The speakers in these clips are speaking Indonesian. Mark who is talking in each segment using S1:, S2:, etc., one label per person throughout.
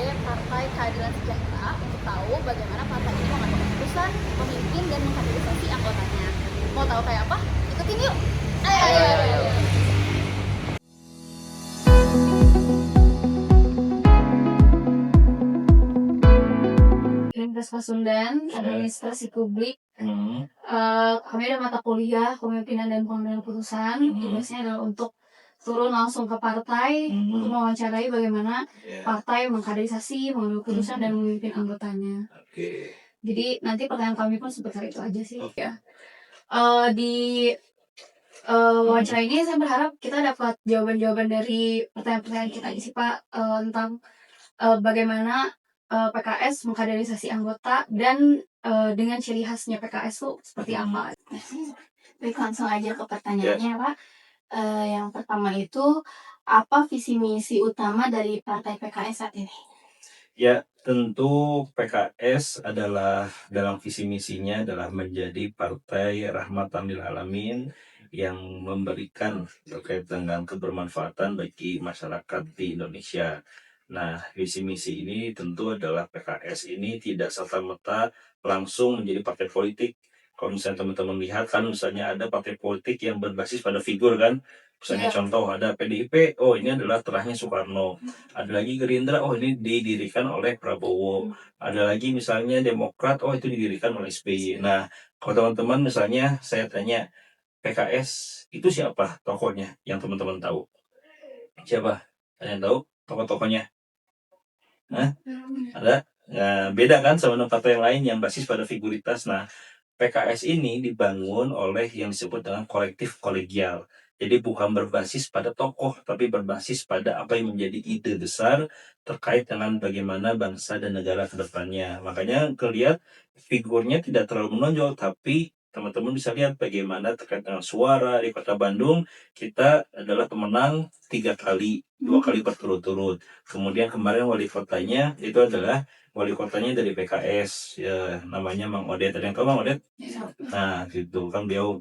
S1: sebagai Partai Keadilan Sejahtera untuk tahu bagaimana partai ini mengambil keputusan, memimpin, dan mengkaderisasi anggotanya. Mau tahu kayak apa? Ikutin yuk! Ayo! Lintas Pasundan, Administrasi Publik. Kami ada mata kuliah Kepemimpinan dan Pengambilan Keputusan. Tugasnya adalah untuk turun langsung ke partai untuk mewawancarai bagaimana partai mengkaderisasi, mengambil keputusan, dan memimpin anggotanya. Jadi nanti pertanyaan kami pun seputar itu aja sih. Ya. Di wawancara ini saya berharap kita dapat jawaban-jawaban dari pertanyaan-pertanyaan kita aja sih Pak, tentang bagaimana PKS mengkaderisasi anggota dan dengan ciri khasnya PKS tuh seperti apa. Baik, langsung aja ke pertanyaannya Pak. Yang pertama itu, apa visi misi utama dari Partai PKS saat ini?
S2: Ya, tentu PKS adalah dalam visi misinya adalah menjadi partai rahmatan lil alamin yang memberikan terkait dengan kebermanfaatan bagi masyarakat di Indonesia. Nah, visi misi ini tentu adalah PKS ini tidak serta-merta langsung menjadi partai politik. Kalau misalnya teman-teman lihat kan misalnya ada partai politik yang berbasis pada figur kan. Misalnya contoh ada PDIP, oh ini adalah terahnya Soekarno. Ada lagi Gerindra, oh ini didirikan oleh Prabowo. Ada lagi misalnya Demokrat, oh itu didirikan oleh SBY. Nah, kalau teman-teman misalnya saya tanya, PKS itu siapa tokohnya yang teman-teman tahu? Siapa? Ada yang tahu tokoh-tokohnya? Hah? Ada? Nah, beda kan sama partai yang lain yang basis pada figuritas. Nah, PKS ini dibangun oleh yang disebut dengan kolektif kolegial. Jadi bukan berbasis pada tokoh, tapi berbasis pada apa yang menjadi ide besar terkait dengan bagaimana bangsa dan negara ke depannya. Makanya kelihatan figurnya tidak terlalu menonjol, tapi teman-teman bisa lihat bagaimana terkait dengan suara di Kota Bandung, kita adalah pemenang 3 kali, 2 kali berturut-turut. Kemudian kemarin wali kotanya itu adalah wali kotanya dari PKS, ya, namanya Mang Odet. Ada yang tahu Mang Odet? Nah, gitu kan beliau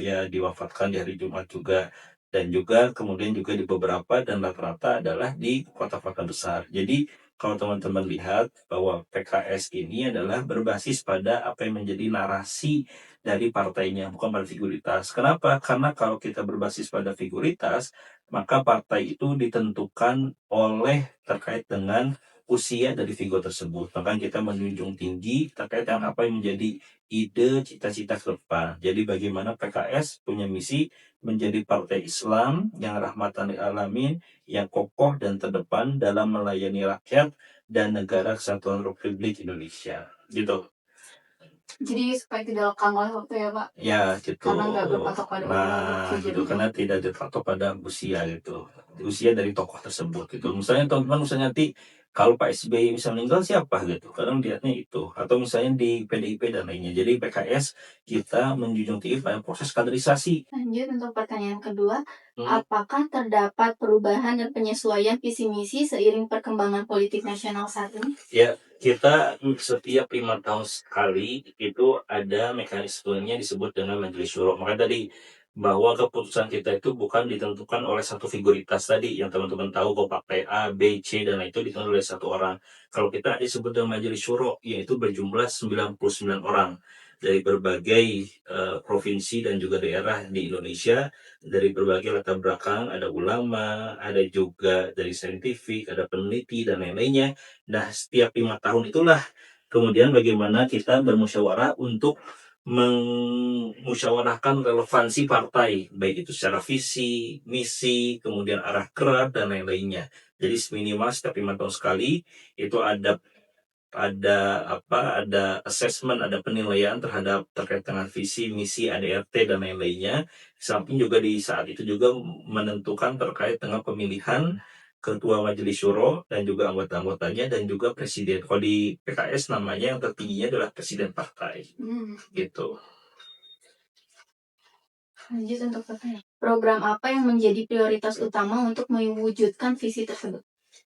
S2: ya diwafatkan di hari Jumat juga. Dan juga kemudian juga di beberapa dan rata-rata adalah di kota-kota besar. Jadi kalau teman-teman lihat bahwa PKS ini adalah berbasis pada apa yang menjadi narasi dari partainya, bukan pada figuritas. Kenapa? Karena kalau kita berbasis pada figuritas, maka partai itu ditentukan oleh terkait dengan usia dari figur tersebut. Bahkan kita menjunjung tinggi terkait dengan apa yang menjadi ide cita-cita ke depan. Jadi bagaimana PKS punya misi menjadi partai Islam yang rahmatan lil alamin, yang kokoh dan terdepan dalam melayani rakyat dan negara kesatuan Republik Indonesia. Gitu.
S1: Jadi supaya tidak lekang oleh waktu ya Pak?
S2: Ya, gitu.
S1: Karena nggak berpatok pada umur
S2: Nah, gitu.
S1: figurnya.
S2: Karena tidak berpatok pada usia gitu. Usia dari tokoh tersebut gitu. Misalnya teman-teman misalnya nanti kalau Pak SBY bisa meninggal siapa gitu. Kadang lihatnya itu. Atau misalnya di PDIP dan lainnya. Jadi PKS kita menjunjung tinggi pada proses kaderisasi.
S1: Lanjut untuk pertanyaan kedua, apakah terdapat perubahan dan penyesuaian visi misi seiring perkembangan politik nasional saat ini?
S2: Ya, kita setiap 5 tahun sekali itu ada mekanismenya disebut dengan Majelis Syuro. Maka tadi bahwa keputusan kita itu bukan ditentukan oleh satu figuritas tadi yang teman-teman tahu kok partai A, B, C dan lain itu ditentukan oleh satu orang. Kalau kita disebut dengan Majelis Syuro yaitu berjumlah 99 orang dari berbagai provinsi dan juga daerah di Indonesia, dari berbagai latar belakang, ada ulama, ada juga dari saintifik, ada peneliti dan lain-lainnya. Nah, setiap 5 tahun itulah kemudian bagaimana kita bermusyawarah untuk memusyawarahkan relevansi partai, baik itu secara visi, misi, kemudian arah gerak, dan lain-lainnya. Jadi minimal setiap 5 tahun sekali itu ada assessment, ada penilaian terhadap terkait dengan visi, misi, ADRT, dan lain-lainnya. Samping juga di saat itu juga menentukan terkait dengan pemilihan ketua majelis syuro dan juga anggota-anggotanya dan juga presiden. Kalau di PKS namanya yang tertingginya adalah presiden partai. Gitu.
S1: Lanjut untuk pertanyaan. Program apa yang menjadi prioritas utama untuk mewujudkan visi tersebut?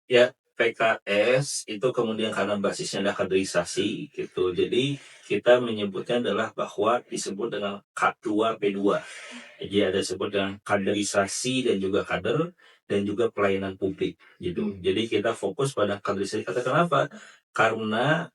S2: Ya, PKS itu kemudian karena basisnya adalah kaderisasi gitu. Jadi kita menyebutnya adalah bahwa disebut dengan K2P2. Jadi ada disebut dengan kaderisasi dan juga kader. dan juga pelayanan publik gitu. Jadi kita fokus pada kaderisasi. Kenapa? Karena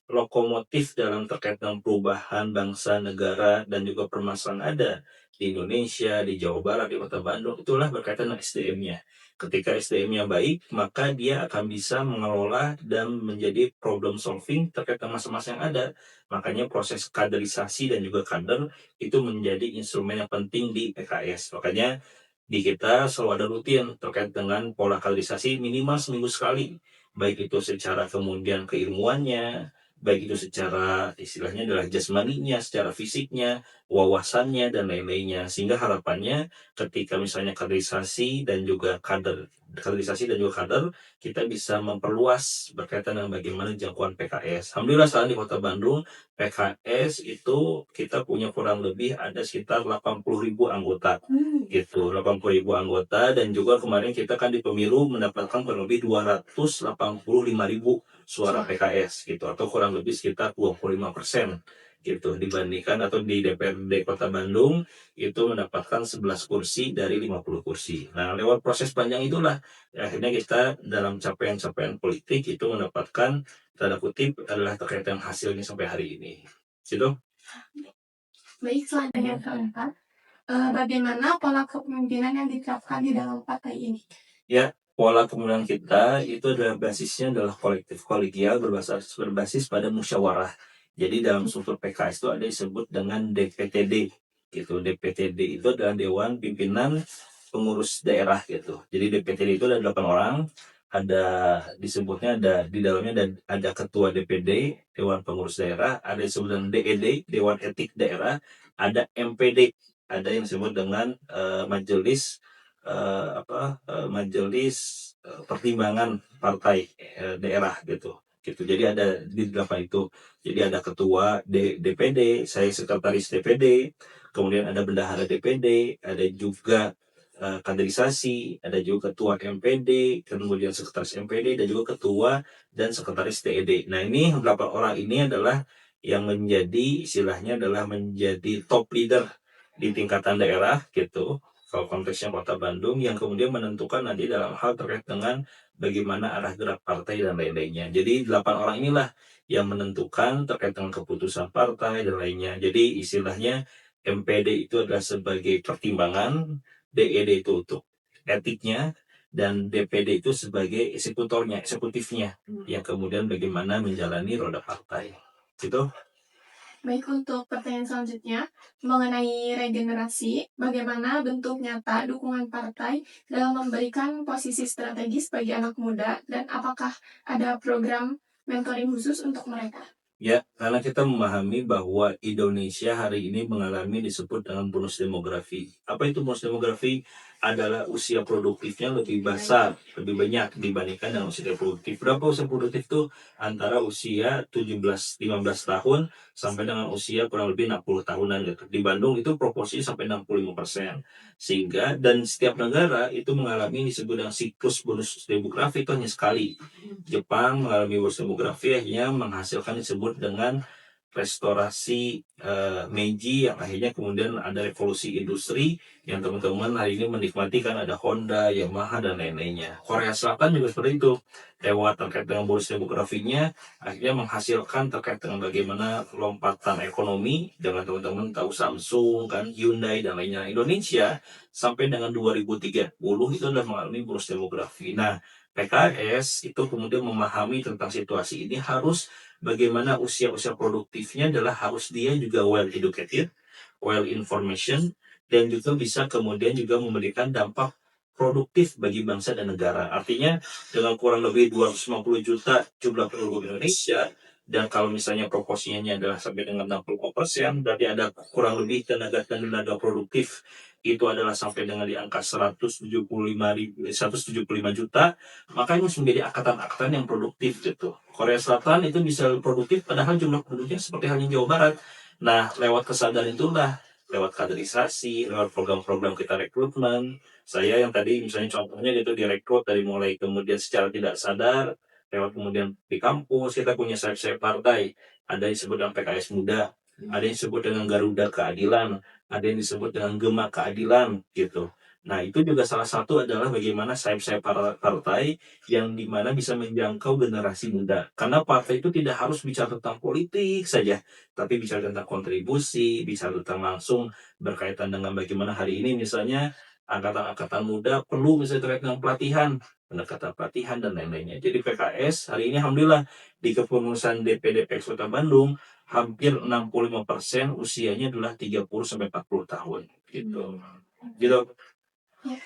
S2: lokomotif dalam terkait dengan perubahan bangsa, negara, dan juga permasalahan ada di Indonesia, di Jawa Barat, di Kota Bandung, itulah berkaitan dengan SDM-nya. Ketika SDM-nya baik, maka dia akan bisa mengelola dan menjadi problem solving terkait dengan masa-masa yang ada. Makanya proses kaderisasi dan juga kader itu menjadi instrumen yang penting di PKS. Makanya di kita selalu ada rutin terkait dengan pola kaderisasi minimal seminggu sekali. Baik itu secara kemudian keilmuannya, baik itu secara istilahnya adalah jasmaninya, secara fisiknya, wawasannya, dan lain-lainnya. Sehingga harapannya ketika misalnya kaderisasi dan juga kader, kita bisa memperluas berkaitan dengan bagaimana jangkauan PKS. Alhamdulillah sekarang di Kota Bandung, PKS itu kita punya kurang lebih ada sekitar 80.000 anggota. Gitu, 80.000 anggota, dan juga kemarin kita kan di pemilu mendapatkan kurang lebih 285.000 suara PKS gitu, atau kurang lebih sekitar 25% gitu, dibandingkan atau di DPRD Kota Bandung itu mendapatkan 11 kursi dari 50 kursi. Nah, lewat proses panjang itulah akhirnya kita dalam capaian-capaian politik itu mendapatkan tanda kutip adalah terkait dengan hasilnya sampai hari ini. Gitu.
S3: Baik, selanjutnya keempat, bagaimana pola kepemimpinan yang diterapkan di dalam partai ini?
S2: Ya, pola kepemimpinan kita itu adalah basisnya adalah kolektif kolegial berbasis pada musyawarah. Jadi dalam struktur PKS itu ada disebut dengan DPTD gitu. DPTD itu adalah Dewan Pimpinan Pengurus Daerah gitu. Jadi DPTD itu ada 8 orang, ada disebutnya ada di dalamnya ada ketua DPD Dewan Pengurus Daerah, ada disebut dengan DED Dewan Etik Daerah, ada MPD, ada yang disebut dengan majelis pertimbangan partai daerah gitu. Jadi ada di 8 itu. Jadi ada ketua DPD, saya sekretaris DPD, kemudian ada bendahara DPD, ada juga kaderisasi, ada juga ketua MPD, kemudian sekretaris MPD, dan juga ketua dan sekretaris TED. Nah, ini 8 orang ini adalah yang menjadi istilahnya adalah menjadi top leader di tingkatan daerah gitu. Kalau konteksnya Kota Bandung, yang kemudian menentukan nanti dalam hal terkait dengan bagaimana arah gerak partai dan lain-lainnya. Jadi 8 orang inilah yang menentukan terkait dengan keputusan partai dan lainnya. Jadi istilahnya MPD itu adalah sebagai pertimbangan, DED itu untuk etiknya, dan DPD itu sebagai eksekutifnya, yang kemudian bagaimana menjalani roda partai. Gitu.
S3: Baik, untuk pertanyaan selanjutnya mengenai regenerasi, bagaimana bentuk nyata dukungan partai dalam memberikan posisi strategis bagi anak muda, dan apakah ada program mentoring khusus untuk mereka?
S2: Ya, karena kita memahami bahwa Indonesia hari ini mengalami disebut dengan bonus demografi. Apa itu bonus demografi? Adalah usia produktifnya lebih besar, lebih banyak dibandingkan dengan usia produktif. Berapa usia produktif itu? Antara usia 15 tahun sampai dengan usia kurang lebih 60 tahunan gitu. Di Bandung itu proporsinya sampai 65%. Sehingga, dan setiap negara itu mengalami disebut dengan siklus bonus demografi itu hanya sekali. Jepang mengalami bonus demografi akhirnya menghasilkan disebut dengan restorasi Meiji, yang akhirnya kemudian ada revolusi industri yang teman-teman hari ini menikmati, kan ada Honda, Yamaha, dan lain-lainnya. Korea Selatan juga seperti itu, lewat terkait dengan bonus demografinya akhirnya menghasilkan terkait dengan bagaimana lompatan ekonomi, dengan teman-teman tahu Samsung, kan Hyundai, dan lainnya. Indonesia sampai dengan 2030 itu adalah mengalami bonus demografi. Nah, PKS itu kemudian memahami tentang situasi ini, harus bagaimana usia-usia produktifnya adalah harus dia juga well educated, well information, dan juga bisa kemudian juga memberikan dampak produktif bagi bangsa dan negara. Artinya dengan kurang lebih 250 juta jumlah penduduk Indonesia, dan kalau misalnya proporsinya adalah sampai dengan 60%, berarti ada kurang lebih tenaga produktif itu adalah sampai dengan di angka 175 juta, maka ini harus menjadi angkatan-angkatan yang produktif gitu. Korea Selatan itu bisa produktif padahal jumlah penduduknya seperti halnya Jawa Barat. Nah, lewat kesadaran itulah, lewat kaderisasi, lewat program-program kita rekrutmen. Saya yang tadi misalnya contohnya gitu direkrut dari mulai kemudian secara tidak sadar, lewat kemudian di kampus kita punya sayap-sayap partai. Ada yang disebut dengan PKS Muda, ada yang disebut dengan Garuda Keadilan, ada yang disebut dengan Gema Keadilan gitu. Nah, itu juga salah satu adalah bagaimana sayap-sayap partai yang dimana bisa menjangkau generasi muda. Karena partai itu tidak harus bicara tentang politik saja, tapi bicara tentang kontribusi, bicara tentang langsung berkaitan dengan bagaimana hari ini misalnya angkatan-angkatan muda perlu misalnya terkait dengan pelatihan, pendekatan pelatihan dan lain-lainnya. Jadi PKS hari ini alhamdulillah di kepengurusan DPD PX Kota Bandung hampir 65% usianya adalah 30 sampai 40 tahun gitu. Gitu.
S1: Ya.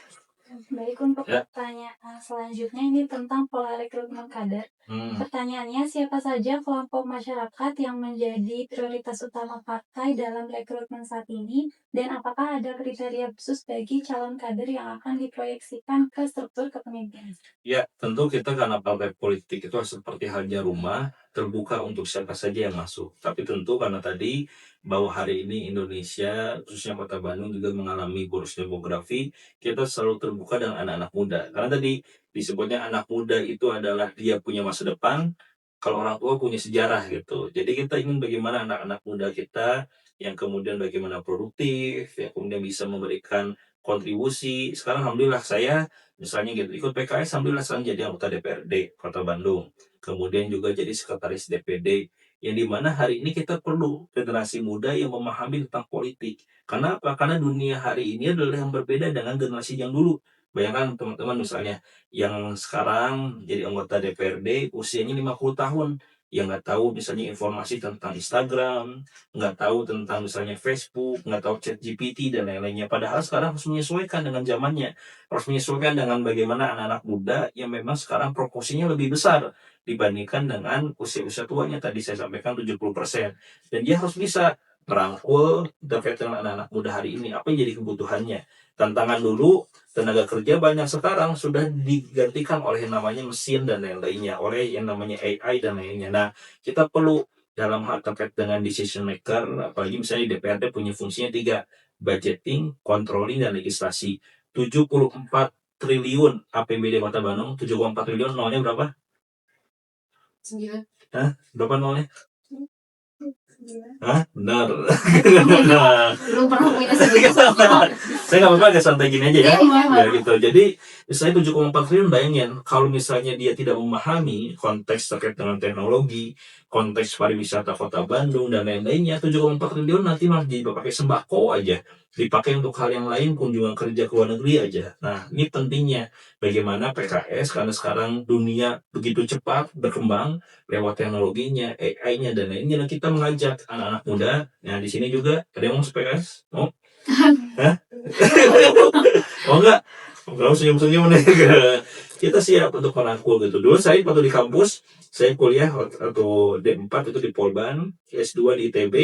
S1: Baik, untuk
S2: Ya.
S1: pertanyaan selanjutnya ini tentang pola rekrutmen kader.
S2: Hmm.
S1: Pertanyaannya, siapa saja kelompok masyarakat yang menjadi prioritas utama partai dalam rekrutmen saat ini, dan apakah ada kriteria khusus bagi calon kader yang akan diproyeksikan ke struktur kepemimpinan?
S2: Ya, tentu kita karena partai politik itu seperti halnya rumah, terbuka untuk siapa saja yang masuk. Tapi tentu karena tadi bahwa hari ini Indonesia, khususnya Kota Bandung juga mengalami bonus demografi, kita selalu terbuka dengan anak-anak muda. Karena tadi disebutnya anak muda itu adalah dia punya masa depan, kalau orang tua punya sejarah gitu. Jadi kita ingin bagaimana anak-anak muda kita yang kemudian bagaimana produktif, yang kemudian bisa memberikan kontribusi. Sekarang alhamdulillah saya misalnya gitu, ikut PKS alhamdulillah sekarang jadi anggota DPRD Kota Bandung. Kemudian juga jadi sekretaris DPD. Yang dimana hari ini kita perlu generasi muda yang memahami tentang politik. Karena apa? Karena dunia hari ini adalah yang berbeda dengan generasi yang dulu. Bayangkan teman-teman misalnya, yang sekarang jadi anggota DPRD usianya 50 tahun. Yang nggak tahu misalnya informasi tentang Instagram, nggak tahu tentang misalnya Facebook, nggak tahu chat GPT dan lain-lainnya. Padahal sekarang harus menyesuaikan dengan zamannya. Harus menyesuaikan dengan bagaimana anak-anak muda yang memang sekarang proporsinya lebih besar dibandingkan dengan usia-usia tuanya. Tadi saya sampaikan 70%. Dan dia harus bisa merangkul terkait dengan anak-anak muda hari ini. Apa yang jadi kebutuhannya? Tantangan dulu, tenaga kerja banyak sekarang sudah digantikan oleh yang namanya mesin dan lain-lainnya. Oleh yang namanya AI dan lain-lainnya. Nah, kita perlu dalam hal terkait dengan decision maker, apalagi misalnya DPRD punya fungsinya 3, budgeting, controlling, dan legislasi. 74 triliun APBD Kota Bandung, 74 triliun nolnya berapa?
S1: 9.
S2: Hah? Berapa nolnya?
S1: 9.
S2: Hah? Benar. Nah,
S1: Belum pernah punya segitu.
S2: saya nggak apa-apa, agak santai gini aja ya.
S1: Iya,
S2: Ya gitu. Jadi misalnya 7,4 triliun, bayangin kalau misalnya dia tidak memahami konteks terkait dengan teknologi, konteks pariwisata Kota Bandung dan lain-lainnya, 7,4 triliun nanti malah dipakai sembako aja, dipakai untuk hal yang lain, kunjungan kerja ke luar negeri aja. Nah, ini pentingnya bagaimana PKS karena sekarang dunia begitu cepat berkembang lewat teknologinya, AI-nya dan lainnya. Dan kita mengajak anak-anak muda. Nah, di sini juga ada yang mau PKS? Mau? Hah? Oh enggak? Kalau senyum-senyum nih. Kita siap untuk merangkul gitu. Dulu saya waktu di kampus, saya kuliah atau D4 itu di Polban, S2 di ITB.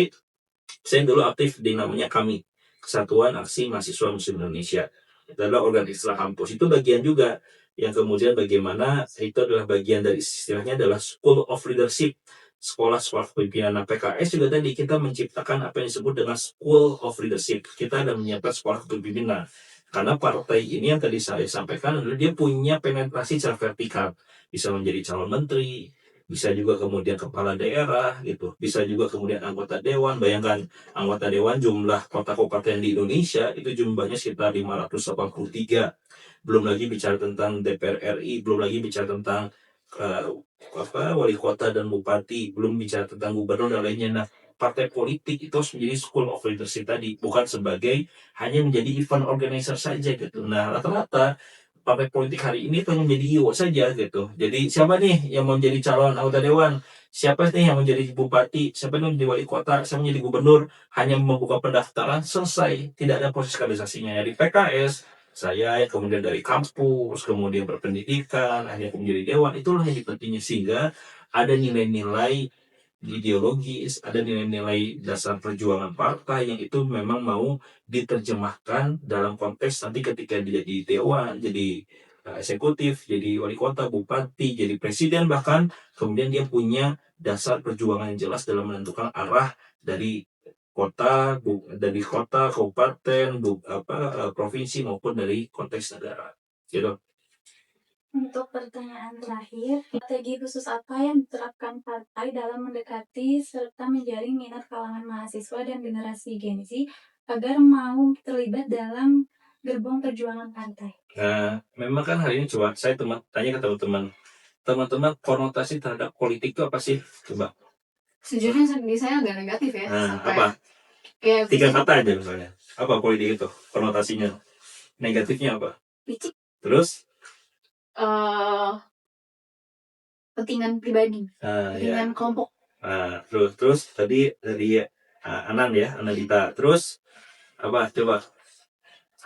S2: Saya dulu aktif di namanya KAMI, Kesatuan Aksi Mahasiswa Muslim Indonesia. Itu adalah organisasi kampus. Itu bagian juga yang kemudian bagaimana itu adalah bagian dari istilahnya adalah School of Leadership, sekolah-sekolah kepemimpinan. Nah, PKS juga tadi kita menciptakan apa yang disebut dengan School of Leadership. Kita ada menyiapkan sekolah kepemimpinan. Karena partai ini yang tadi saya sampaikan adalah dia punya penetrasi secara vertikal. Bisa menjadi calon menteri, bisa juga kemudian kepala daerah gitu, bisa juga kemudian anggota dewan. Bayangkan anggota dewan jumlah kota kabupaten di Indonesia itu jumlahnya sekitar 583. Belum lagi bicara tentang DPR RI, belum lagi bicara tentang eh, wali kota dan bupati, belum bicara tentang gubernur dan lainnya. Nah, partai politik itu harus menjadi school of leadership tadi, bukan sebagai hanya menjadi event organizer saja gitu. Nah, rata-rata partai politik hari ini hanya menjadi IO saja gitu. Jadi siapa nih yang mau menjadi calon anggota dewan? Siapa nih yang menjadi bupati? Siapa nih yang menjadi wali kota? Siapa menjadi gubernur? Hanya membuka pendaftaran, selesai. Tidak ada proses kaderisasinya. Di PKS, saya yang kemudian dari kampus, kemudian berpendidikan, akhirnya menjadi dewan, itulah yang pentingnya. Sehingga ada nilai-nilai ideologis, ada nilai-nilai dasar perjuangan partai yang itu memang mau diterjemahkan dalam konteks nanti ketika dia jadi dewan, jadi eksekutif, jadi wali kota, bupati, jadi presiden bahkan, kemudian dia punya dasar perjuangan yang jelas dalam menentukan arah dari dari kota, kabupaten, provinsi maupun dari konteks negara. Gitu.
S1: Untuk pertanyaan terakhir, strategi khusus apa yang diterapkan partai dalam mendekati serta menjaring minat kalangan mahasiswa dan generasi Gen Z agar mau terlibat dalam Gerbong Perjuangan Partai.
S2: Nah, memang kan hari ini coba saya tanya ke teman-teman konotasi terhadap politik itu apa sih? Coba.
S1: Sejujurnya di saya agak negatif ya,
S2: Nah,
S1: sampai
S2: apa?
S1: kayak
S2: 3 kata aja misalnya. Apa politik itu? Konotasinya. Negatifnya apa?
S1: licik,
S2: Terus?
S1: kepentingan pribadi,
S2: Ya.
S1: kepentingan kelompok.
S2: Nah, terus tadi dari Anandita. Terus apa? Coba.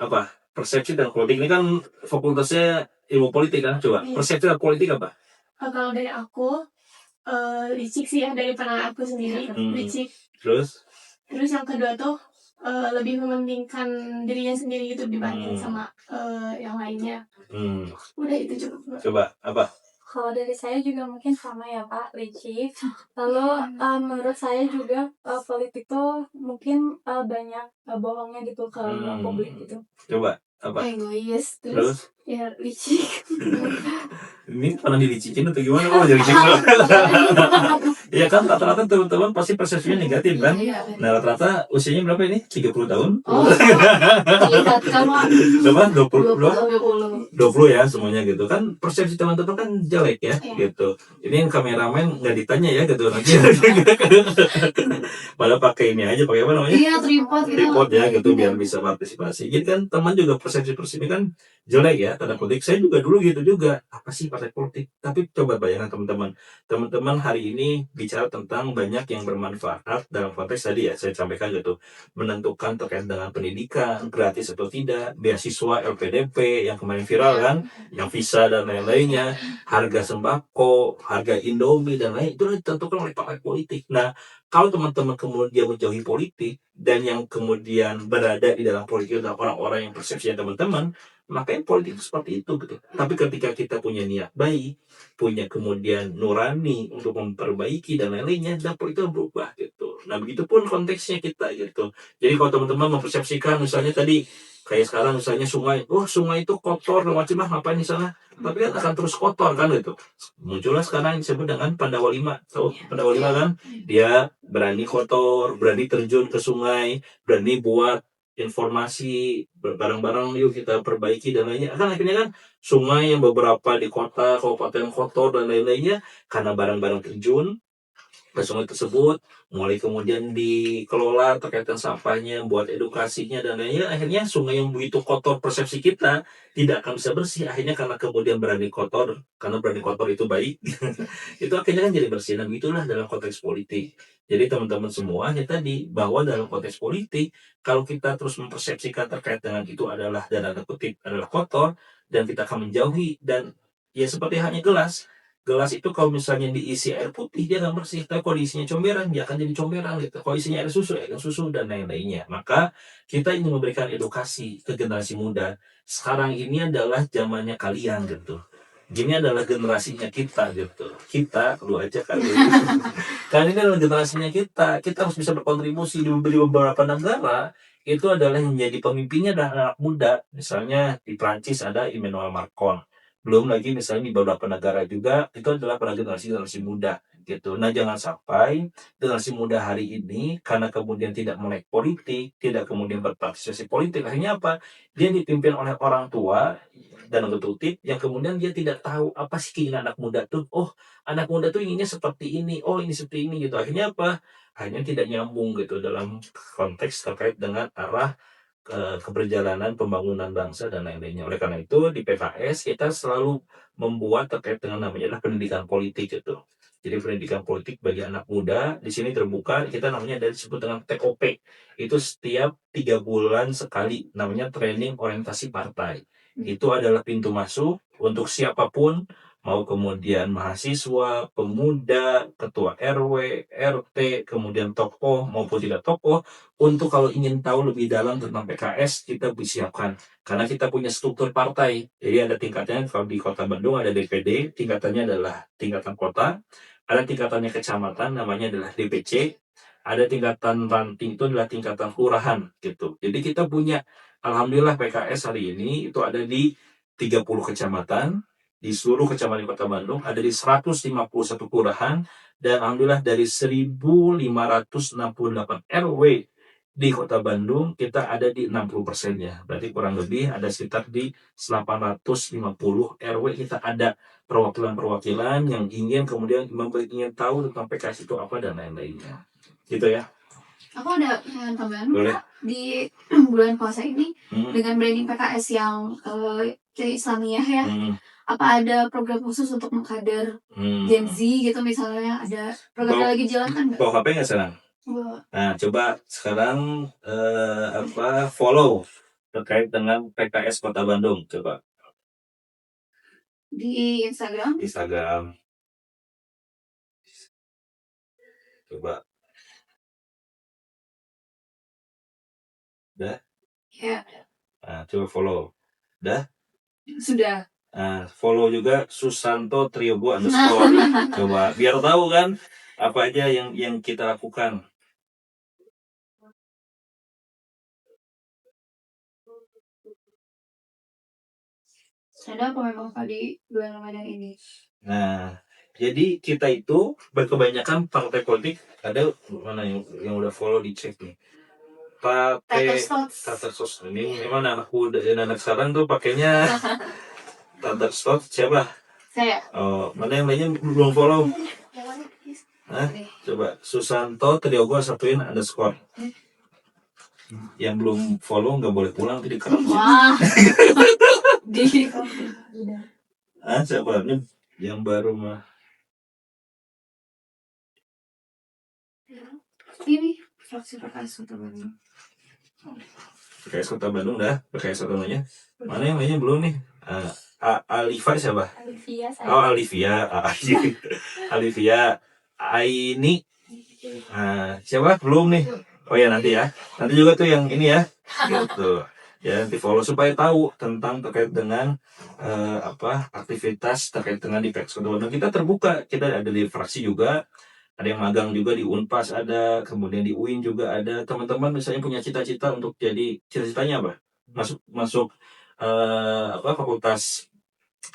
S2: Apa? Persepsi dan politik ini kan fakultasnya ilmu politik kan? Coba.
S3: Iya.
S2: Persepsi dan politik apa?
S3: Kalau dari aku, licik sih ya, dari pandangan aku sendiri, licik.
S2: Terus
S3: yang kedua tuh lebih mementingkan dirinya sendiri gitu dibanding sama yang lainnya. Udah itu cukup.
S2: Coba apa?
S1: Kalau dari saya juga mungkin sama ya Pak, licik. Lalu menurut saya juga politik tuh mungkin banyak bohongnya gitu ke publik gitu.
S2: Coba apa?
S1: Egois,
S2: Terus?
S1: ya licik.
S2: Ini pernah dilicikin atau gimana? Oh, jadi licik. Iya kan, rata-rata teman-teman pasti persepsinya negatif kan?
S1: Iya.
S2: Nah, rata-rata usianya berapa ini? 30 tahun?
S1: Oh, lihat kamu
S2: Berapa? 20
S1: 20.
S2: ya semuanya gitu kan. Persepsi teman-teman kan jelek ya, gitu. Ini yang kameramen nggak ditanya ya gitu nanti. Padahal pakai ini aja, pakai apa namanya?
S1: Iya, tripod
S2: Ya gitu biar bisa partisipasi. Jadi kan teman juga persepsi kan jelek ya tanda politik. Saya juga dulu gitu juga. Apa sih partai politik? Tapi coba bayangkan teman-teman hari ini bicara tentang banyak yang bermanfaat dalam konteks tadi ya saya sampaikan gitu, menentukan terkait dengan pendidikan gratis atau tidak, beasiswa LPDP yang kemarin viral kan, yang visa dan lain-lainnya, harga sembako, harga Indomie dan lain itu ditentukan oleh partai politik. Nah, kalau teman-teman kemudian menjauhi politik dan yang kemudian berada di dalam politik adalah orang-orang yang persepsinya teman-teman, makanya politik itu seperti itu gitu. Tapi ketika kita punya niat baik, punya kemudian nurani untuk memperbaiki dan lain-lainnya, dan politik itu berubah gitu. Nah, begitupun konteksnya kita gitu. Jadi kalau teman-teman mempersepsikan misalnya tadi kayak sekarang misalnya sungai itu kotor macam lah ngapain di sana, tapi kan akan terus kotor kan gitu. Muncullah sekarang yang disebut dengan Pandawa 5. Tahu Pandawa 5 kan? Dia berani kotor, berani terjun ke sungai, berani buat informasi barang-barang yuk kita perbaiki dan lainnya. Kan akhirnya kan sungai yang beberapa di kota kabupaten kotor dan lain-lainnya karena barang-barang terjun ke sungai tersebut, mulai kemudian dikelola terkait dengan sampahnya, buat edukasinya dan lainnya. Akhirnya sungai yang begitu kotor persepsi kita tidak akan bisa bersih. Akhirnya karena kemudian berani kotor, karena berani kotor itu baik, itu akhirnya kan jadi bersih. Dan begitulah dalam konteks politik. Jadi teman-teman semuanya tadi bahwa dalam konteks politik, kalau kita terus mempersepsikan terkait dengan itu adalah dan tanda kutip adalah kotor dan kita akan menjauhi dan ya seperti halnya gelas itu kalau misalnya diisi air putih dia akan bersih, tapi kalau diisinya comberan dia akan jadi comberan gitu. Kalau isinya air susu dan lain-lainnya. Maka kita ingin memberikan edukasi ke generasi muda. Sekarang ini adalah zamannya kalian gitu. Ini adalah generasinya kita gitu. Kita keluar aja kali. Karena ini adalah generasinya kita. Kita harus bisa berkontribusi di beberapa negara. Itu adalah yang menjadi pemimpinnya adalah anak muda. Misalnya di Prancis ada Emmanuel Macron. Belum lagi misalnya di beberapa negara juga itu adalah pada generasi muda gitu. Nah, jangan sampai generasi muda hari ini karena kemudian tidak melek politik, tidak kemudian berpartisipasi politik, akhirnya apa? Dia dipimpin oleh orang tua dan tutip yang kemudian dia tidak tahu apa sih keinginan anak muda tuh. Oh, anak muda tuh inginnya seperti ini. Oh, ini seperti ini gitu. Akhirnya apa? Akhirnya tidak nyambung gitu dalam konteks terkait dengan arah keberjalanan pembangunan bangsa dan lain-lainnya. Oleh karena itu di PKS kita selalu membuat terkait dengan namanya adalah pendidikan politik gitu. Jadi pendidikan politik bagi anak muda di sini terbuka, kita namanya dari disebut dengan TOP. Itu setiap 3 bulan sekali namanya training orientasi partai. Itu adalah pintu masuk untuk siapapun, mau kemudian mahasiswa, pemuda, ketua RW, RT, kemudian tokoh maupun tidak tokoh, untuk kalau ingin tahu lebih dalam tentang PKS, kita disiapkan. Karena kita punya struktur partai. Jadi ada tingkatnya, kalau di Kota Bandung ada DPD, tingkatannya adalah tingkatan kota. Ada tingkatannya kecamatan, namanya adalah DPC. Ada tingkatan ranting, itu adalah tingkatan kelurahan. Gitu. Jadi kita punya, alhamdulillah PKS hari ini itu ada di 30 kecamatan, di seluruh kecamatan di Kota Bandung, ada di 151 kelurahan, dan alhamdulillah dari 1.568 RW Di Kota Bandung kita ada di 60%-nya. Berarti kurang lebih ada sekitar di 850 RW kita ada perwakilan-perwakilan yang ingin kemudian ingin tahu tentang PKS itu apa dan lain-lainnya. Gitu ya.
S1: Aku ada tambahan
S2: Boleh.
S1: Kak, di bulan puasa ini dengan branding PKS yang Islamiyah ya. Apa ada program khusus untuk mengkader Gen Z gitu misalnya, ada program yang lagi jalankan nggak?
S2: Bawa HP nggak sekarang?
S1: Bawa.
S2: Nah, coba sekarang follow terkait dengan PKS Kota Bandung, coba
S1: Di Instagram.
S2: Coba. Udah?
S1: Ya.
S2: Nah, coba follow. Udah?
S1: Sudah.
S2: Nah, follow juga Susanto Triogo _ coba biar tahu kan apa aja yang kita lakukan.
S1: Ada apa memang Pak di bulan Ramadan ini?
S2: Nah, jadi kita itu kebanyakan partai politik ada mana yang udah follow dicek nih. Tatterstots ini memang anak muda dan anak sekarang tuh pakainya Tatterstots siapa?
S1: Saya.
S2: Oh, mana yang lainnya belum follow? Hah? Coba Susanto Triogo satuin _ yang belum follow nggak boleh pulang nanti dikerap.
S1: Wah.
S2: Siapa nih yang baru mah?
S1: Ini fraksi PKS Kota Bandung.
S2: PKS Kota Bandung dah, PKS Kota Bandungnya. Mana yang lainnya belum nih? Alifa siapa?
S3: Alivia saya.
S2: Oh, Alivia. Alivia. Aini. Siapa? Belum nih. Oh ya nanti ya. Nanti juga tuh yang ini ya. Gitu. Ya nanti follow supaya tahu tentang terkait dengan aktivitas terkait dengan di PKS Kota Bandung. Kita terbuka. Kita ada di fraksi juga. Ada yang magang juga di Unpas ada, kemudian di UIN juga ada. Teman-teman misalnya punya cita-cita untuk jadi cita-citanya apa? Masuk Fakultas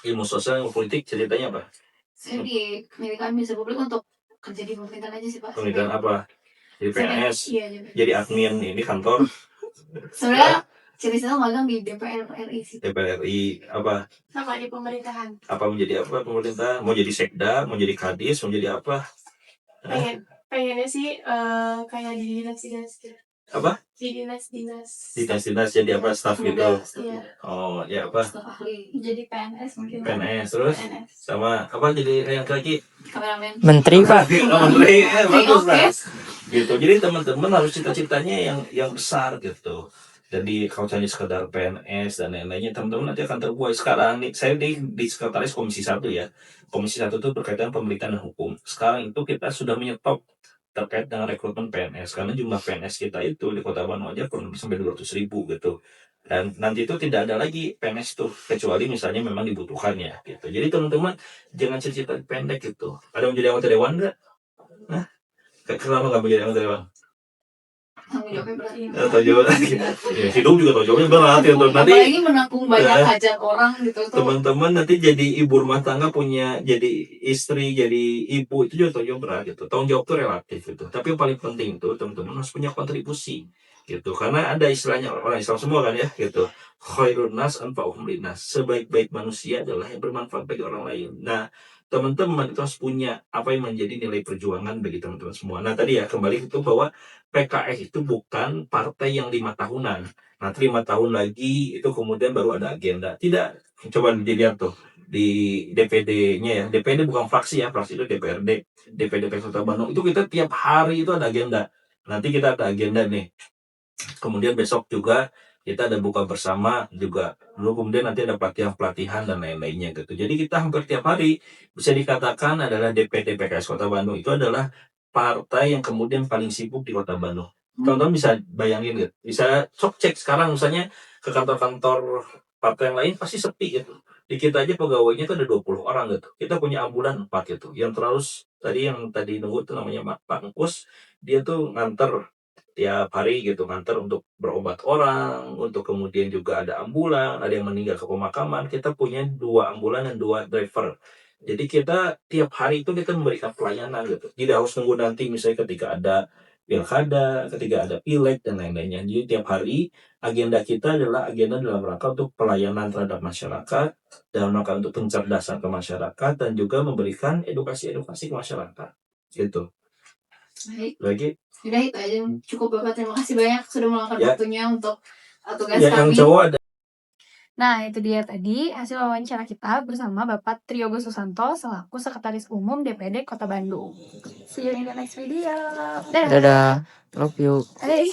S2: Ilmu Sosial dan Politik, ceritanya apa?
S1: Saya di Pendidikan Bisa Publik untuk kerja di pemerintahan aja sih Pak.
S2: Pendidikan apa? Jadi PNS,
S1: Iya,
S2: jadi admin ini kantor.
S1: Sebenarnya cita-cita magang di DPR RI sih.
S2: DPR RI apa?
S3: Sama di pemerintahan.
S2: Apa menjadi apa pemerintah? Mau jadi sekda, mau jadi kadis, mau jadi apa?
S3: Pengennya sih kayak di dinas-dinas gitu.
S2: Apa?
S3: Di dinas-dinas.
S2: Dinas-dinas jadi apa? Staff gitu.
S3: Iya.
S2: Oh, ya apa?
S1: Staf ahli.
S3: Jadi PNS mungkin.
S2: PNS terus sama apa jadi yang lagi?
S1: Kameramen.
S4: Menteri Pak.
S2: Menteri, bagus
S1: Oke.
S2: lah. Gitu. Jadi teman-teman harus cita-citanya yang besar gitu. Jadi kalau hanya sekedar PNS dan lain-lainnya, teman-teman nanti akan terbuai. Sekarang nih, saya di sekretaris Komisi 1 ya. Komisi 1 itu berkaitan pemerintahan dan hukum. Sekarang itu kita sudah menyetop terkait dengan rekrutmen PNS. Karena jumlah PNS kita itu di Kota Bandung aja kurang lebih sampai 200.000 gitu. Dan nanti itu tidak ada lagi PNS tuh, kecuali misalnya memang dibutuhkan ya gitu. Jadi teman-teman jangan cita-cita pendek gitu. Ada menjadi anggota dewan nggak? Nah, kenapa nggak menjadi anggota dewan?
S1: Tanggung jawabnya berat.
S2: Tahu jawab ya, hidup juga tahu jawabnya berat ya. Nanti
S1: apalagi menanggung banyak hajat orang gitu tuh.
S2: teman-teman nanti jadi ibu rumah tangga punya jadi istri jadi ibu itu juga tahu jawab berat gitu. Tanggung jawab itu relatif gitu. Tapi yang paling penting itu teman-teman harus punya kontribusi gitu. Karena ada istilahnya orang Islam semua kan ya gitu. Khairun nas anfa'uhum linnas. Sebaik-baik manusia adalah yang bermanfaat bagi orang lain. Nah, teman-teman itu harus punya apa yang menjadi nilai perjuangan bagi teman-teman semua. Nah tadi ya kembali itu bahwa PKS itu bukan partai yang 5 tahunan. Nanti 5 tahun lagi itu kemudian baru ada agenda. Tidak, coba dilihat tuh di DPD-nya ya. DPD bukan fraksi ya, fraksi itu DPRD, DPD Kota Bandung. Itu kita tiap hari itu ada agenda. Nanti kita ada agenda nih. Kemudian besok juga kita ada buka bersama juga. Lalu kemudian nanti ada pelatihan dan lain-lainnya gitu. Jadi kita hampir tiap hari bisa dikatakan adalah DPD PKS Kota Bandung itu adalah partai yang kemudian paling sibuk di Kota Bandung. Teman-teman bisa bayangin gitu. Bisa cek sekarang misalnya ke kantor-kantor partai yang lain pasti sepi gitu. Di kita aja pegawainya itu ada 20 orang gitu. Kita punya ambulan 4 gitu. Yang tadi nunggu itu namanya Pak Ngkus. Dia tuh nganter tiap hari gitu, nganter untuk berobat orang, untuk kemudian juga ada ambulan, ada yang meninggal ke pemakaman. Kita punya 2 ambulan dan 2 driver. Jadi kita tiap hari itu kita memberikan pelayanan gitu. Tidak harus nunggu nanti misalnya ketika ada pilkada, ketika ada pileg dan lain-lainnya. Jadi tiap hari agenda kita adalah agenda dalam rangka untuk pelayanan terhadap masyarakat, dalam rangka untuk pencerdasan ke masyarakat, dan juga memberikan edukasi-edukasi ke masyarakat. Gitu.
S1: Baik,
S2: Lagi
S1: udah itu aja. Cukup Bapak, terima kasih banyak sudah meluangkan
S2: Ya.
S1: waktunya untuk tugas
S2: ya yang
S1: kami.
S2: cowok ada.
S1: Nah, itu dia tadi hasil wawancara kita bersama Bapak Triogo Susanto selaku Sekretaris Umum DPD Kota Bandung. See you in the next video. Dadah.
S4: Dadah, love you.
S1: Hey.